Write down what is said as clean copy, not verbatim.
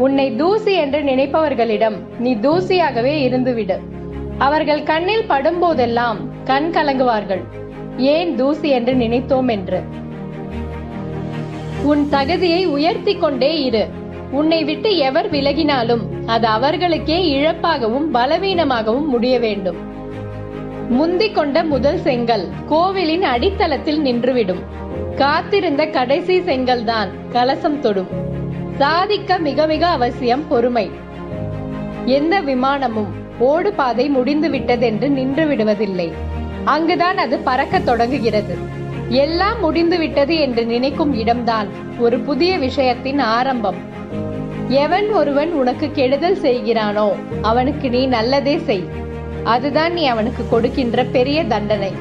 உன்னை தூசி என்று நினைப்பவர்களிடம் நீ தூசியாகவே இருந்துவிடு. அவர்கள் கண்ணில் படும் போதெல்லாம் கண் கலங்குவார்கள், ஏன் தூசி என்று நினைத்தோம் என்று. உன் தகுதியை உயர்த்தி கொண்டே இரு. உன்னை விட்டு எவர் விலகினாலும் அது அவர்களுக்கே இழப்பாகவும் பலவீனமாகவும் முடிய வேண்டும். முந்திக் கொண்ட முதல் செங்கல் கோவிலின் அடித்தளத்தில் நின்றுவிடும். காத்திருந்த கடைசி செங்கல் தான் கலசம் தொடும். சாதிக்க மிக மிக அவசியம் பொறுமை. எந்த விமானமும் ஓடு பாதை முடிந்து விட்டதென்று நின்று விடுவதில்லை. அங்குதான் அது பறக்க தொடங்குகிறது. எல்லாம் முடிந்து விட்டது என்று நினைக்கும் இடம்தான் ஒரு புதிய விஷயத்தின் ஆரம்பம். எவன் ஒருவன் உனக்கு கெடுதல் செய்கிறானோ அவனுக்கு நீ நல்லதே செய். அதுதான் நீ அவனுக்கு கொடுக்கின்ற பெரிய தண்டனை.